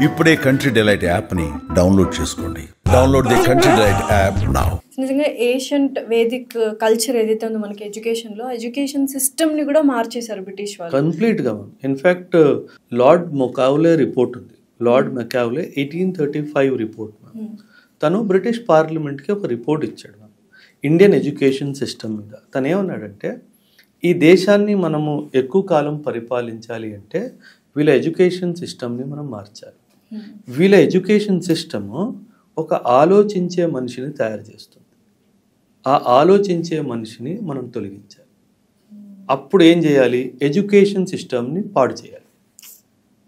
ఇప్పుడే country delight app ని download చేసుకోండి. Download the country delight app now. నిజంగా ఏషియంట్ వేదిక్ కల్చర్ ఏదైతే ఉందో మనకి ఎడ్యుకేషన్లో, ఎడ్యుకేషన్ సిస్టమ్ని కూడా మార్చేశారు బ్రిటిష్ వాళ్ళు కంప్లీట్గా. ఇన్ఫ్యాక్ట్ లార్డ్ మొకావ్లే రిపోర్ట్ ఉంది. Lord Macaulay 1835 report. తను బ్రిటిష్ పార్లమెంట్కి ఒక రిపోర్ట్ ఇచ్చాడు ఇండియన్ ఎడ్యుకేషన్ సిస్టమ్ మీద. తను ఏమన్నాడంటే, ఈ దేశాన్ని మనము ఎక్కువ కాలం పరిపాలించాలి అంటే వీళ్ళ ఎడ్యుకేషన్ సిస్టమ్ని మనం మార్చాలి. వీళ్ళ ఎడ్యుకేషన్ సిస్టము ఒక ఆలోచించే మనిషిని తయారు చేస్తుంది. ఆ ఆలోచించే మనిషిని మనం తొలగించాలి. అప్పుడు ఏం చేయాలి? ఎడ్యుకేషన్ సిస్టమ్ని పాడు చేయాలి.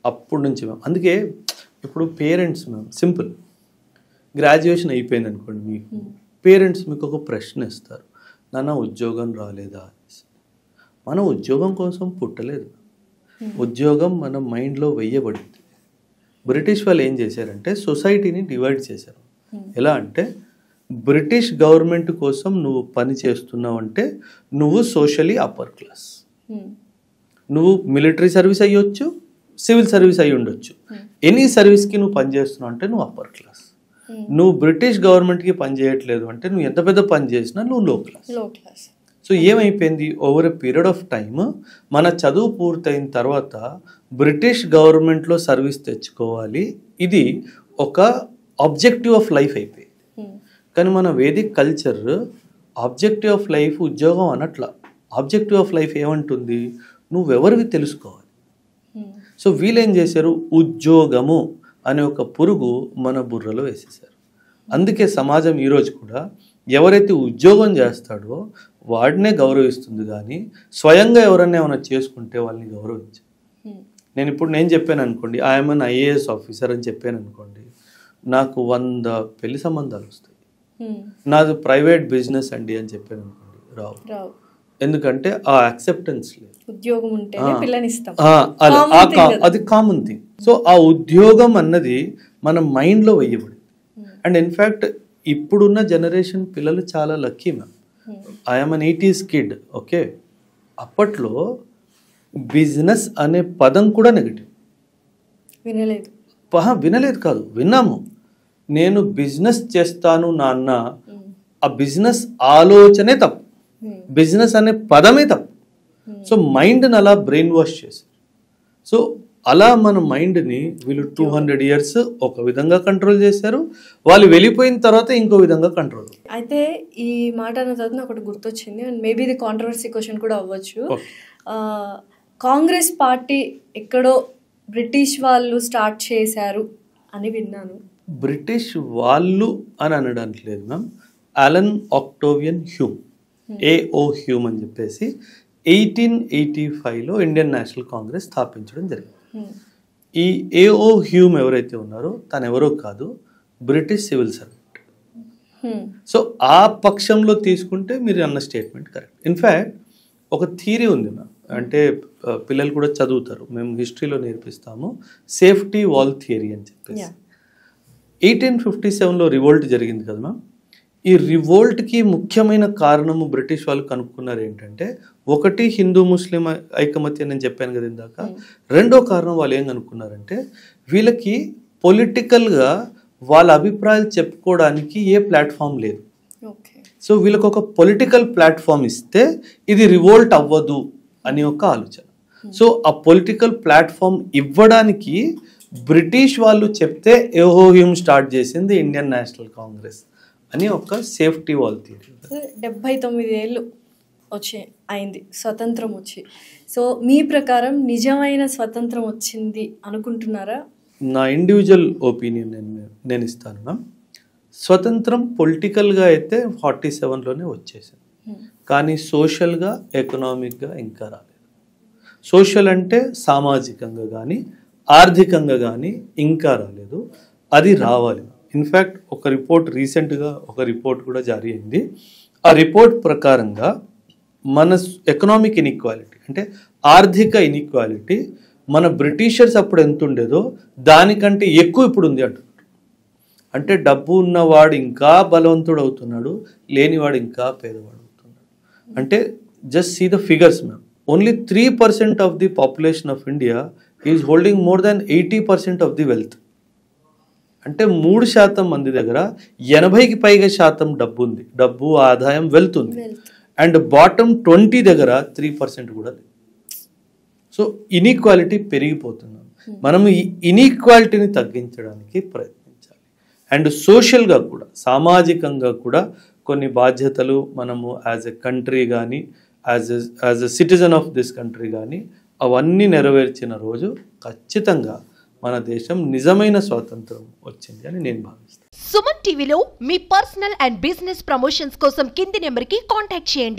అప్పుడు నుంచి అందుకే ఇప్పుడు పేరెంట్స్ సింపుల్, గ్రాడ్యుయేషన్ అయిపోయింది అనుకోండి, మీకు పేరెంట్స్ మీకు ఒక ప్రశ్న ఇస్తారు, నాన్న ఉద్యోగం రాలేదా? మనం ఉద్యోగం కోసం పుట్టలేదు, ఉద్యోగం మన మైండ్లో వెయ్యబడింది. బ్రిటిష్ వాళ్ళు ఏం చేశారంటే సొసైటీని డివైడ్ చేశారు. ఎలా అంటే, బ్రిటిష్ గవర్నమెంట్ కోసం నువ్వు పని చేస్తున్నావు అంటే నువ్వు సోషలీ అప్పర్ క్లాస్, నువ్వు మిలిటరీ సర్వీస్ అయ్యొచ్చు, సివిల్ సర్వీస్ అయ్యి ఉండొచ్చు, ఎనీ సర్వీస్కి నువ్వు పని చేస్తున్నావు అంటే నువ్వు అప్పర్ క్లాస్. నువ్వు బ్రిటిష్ గవర్నమెంట్కి పని చేయట్లేదు అంటే నువ్వు ఎంత పెద్ద పని చేసినా నువ్వు లో క్లాస్. సో ఏమైపోయింది, over a period of time మన చదువు పూర్తయిన తర్వాత బ్రిటిష్ గవర్నమెంట్లో సర్వీస్ తెచ్చుకోవాలి, ఇది ఒక ఆబ్జెక్టివ్ ఆఫ్ లైఫ్ అయిపోయింది. కానీ మన Vedic culture objective of life ఉద్యోగం అనట్లా. ఆబ్జెక్టివ్ ఆఫ్ లైఫ్ ఏమంటుంది, నువ్వెవరివి తెలుసుకోవాలి. సో వీళ్ళేం చేశారు, ఉద్యోగము అనే ఒక పురుగు మన బుర్రలో వేసేసారు. అందుకే సమాజం ఈరోజు కూడా ఎవరైతే ఉద్యోగం చేస్తాడో వాడినే గౌరవిస్తుంది, కానీ స్వయంగా ఎవరన్నా ఏమైనా చేసుకుంటే వాళ్ళని గౌరవించారు. నేను చెప్పాను అనుకోండి, ఐఎమ్ అన్ ఐఏఎస్ ఆఫీసర్ అని చెప్పాను అనుకోండి, నాకు 100 పెళ్లి సంబంధాలు వస్తాయి. నాది ప్రైవేట్ బిజినెస్ అండి అని చెప్పాను అనుకోండి, రావు. ఎందుకంటే ఆ యాక్సెప్టెన్స్ లేదు. ఉద్యోగం ఉంటే అది కామన్ థింగ్. సో ఆ ఉద్యోగం అన్నది మన మైండ్లో వెయ్యబడింది. అండ్ ఇన్ఫ్యాక్ట్ ఇప్పుడున్న జనరేషన్ పిల్లలు చాలా lucky ma'am. I'm an 80s kid, okay. అప్పట్లో బిజినెస్ అనే పదం కూడా నెగటివ్. వినలేదు కాదు, విన్నాము. నేను బిజినెస్ చేస్తాను నాన్న, ఆ బిజినెస్ ఆలోచనే తప్పు, బిజినెస్ అనే పదమే తప్పు. సో మైండ్ని అలా బ్రెయిన్ వాష్ చేశారు. సో అలా మన మైండ్ని వీళ్ళు 200 years ఒక విధంగా కంట్రోల్ చేశారు, వాళ్ళు వెళ్ళిపోయిన తర్వాత ఇంకో విధంగా కంట్రోల్. అయితే ఈ మాట అన్న తర్వాత నాకు ఒకటి గుర్తొచ్చింది, అండ్ మేబీ ఇది కాంట్రవర్సీ క్వశ్చన్ కూడా అవ్వచ్చు. కాంగ్రెస్ పార్టీ ఎక్కడో బ్రిటిష్ వాళ్ళు స్టార్ట్ చేశారు అని విన్నాను. బ్రిటిష్ వాళ్ళు అని అనడానికి లేదు ma'am. Allan Octavian Hume, A O Hume అని చెప్పేసి 1885లో ఇండియన్ నేషనల్ కాంగ్రెస్ స్థాపించడం జరిగింది. ఈ ఏఓ హ్యూమ్ ఎవరైతే ఉన్నారో తను ఎవరో కాదు, బ్రిటిష్ సివిల్ సర్వెంట్. సో ఆ పక్షంలో తీసుకుంటే మీరు అన్న స్టేట్మెంట్ కరెక్ట్. ఇన్ఫ్యాక్ట్ ఒక థియరీ ఉంది మ్యామ్, అంటే పిల్లలు కూడా చదువుతారు, మేము హిస్టరీలో నేర్పిస్తాము, సేఫ్టీ వాల్ థియరీ అని చెప్పేసి. 1857లో రివోల్ట్ జరిగింది కదా మ్యామ్. ఈ రివోల్ట్కి ముఖ్యమైన కారణము బ్రిటిష్ వాళ్ళు కనుక్కున్నారు ఏంటంటే, ఒకటి హిందూ ముస్లిం ఐకమత్యం నేను చెప్పాను కదా ఇందాక. రెండో కారణం వాళ్ళు ఏం కనుక్కున్నారంటే, వీళ్ళకి పొలిటికల్గా వాళ్ళ అభిప్రాయాలు చెప్పుకోవడానికి ఏ ప్లాట్ఫామ్ లేదు. సో వీళ్ళకి ఒక పొలిటికల్ ప్లాట్ఫామ్ ఇస్తే ఇది రివోల్ట్ అవ్వదు అని ఒక ఆలోచన. సో ఆ పొలిటికల్ ప్లాట్ఫామ్ ఇవ్వడానికి బ్రిటిష్ వాళ్ళు చెప్తే ఏఓ హ్యూమ్ స్టార్ట్ చేసింది ఇండియన్ నేషనల్ కాంగ్రెస్ అని ఒక సేఫ్టీ వాల్ థియరీ. 79 ఏళ్ళు అయింది స్వతంత్రం వచ్చి. సో మీ ప్రకారం నిజమైన స్వతంత్రం వచ్చింది అనుకుంటున్నారా? నా ఇండివిజువల్ ఒపీనియన్ నేను ఇస్తాను మ్యామ్. స్వతంత్రం పొలిటికల్గా అయితే 47లోనే వచ్చేసింది, కానీ సోషల్గా ఎకనామిక్గా ఇంకా రాలేదు. సోషల్ అంటే సామాజికంగా కానీ ఆర్థికంగా కానీ ఇంకా రాలేదు, అది రావాలి. ఇన్ఫ్యాక్ట్ ఒక రిపోర్ట్ రీసెంట్గా ఒక రిపోర్ట్ కూడా జారీ అయింది. ఆ రిపోర్ట్ ప్రకారంగా మన ఎకనామిక్ ఇన్ఈక్వాలిటీ అంటే ఆర్థిక ఇన్ఈక్వాలిటీ మన బ్రిటిషర్స్ అప్పుడు ఎంత ఉండేదో దానికంటే ఎక్కువ ఇప్పుడు ఉంది అంటున్నారు. అంటే డబ్బు ఉన్నవాడు ఇంకా బలవంతుడు అవుతున్నాడు, లేనివాడు ఇంకా పేదవాడు అవుతున్నాడు. అంటే just see the figures ma'am. Only 3% of the population of India is holding more than 80% of the wealth. అంటే 3% మంది దగ్గర 80కి పైగా శాతం డబ్బు ఉంది, డబ్బు ఆదాయం వెళ్తుంది. అండ్ బాటమ్ 20 దగ్గర 3% కూడా లేదు. సో ఇన్ఈక్వాలిటీ పెరిగిపోతున్నాం. మనం ఈ ఇన్ఈక్వాలిటీని తగ్గించడానికి ప్రయత్నించాలి. అండ్ సోషల్గా కూడా, సామాజికంగా కూడా కొన్ని బాధ్యతలు మనము యాజ్ ఎ కంట్రీ కానీ, as a citizen of this country కానీ అవన్నీ నెరవేర్చిన రోజు ఖచ్చితంగా మన దేశం నిజమైన స్వాతంత్రం వచ్చింది అని నేను భావిస్తాను. సుమన్ టీవీలో మీ పర్సనల్ అండ్ బిజినెస్ ప్రమోషన్స్ కోసం కింది నెంబర్కి కాంటాక్ట్ చేయండి.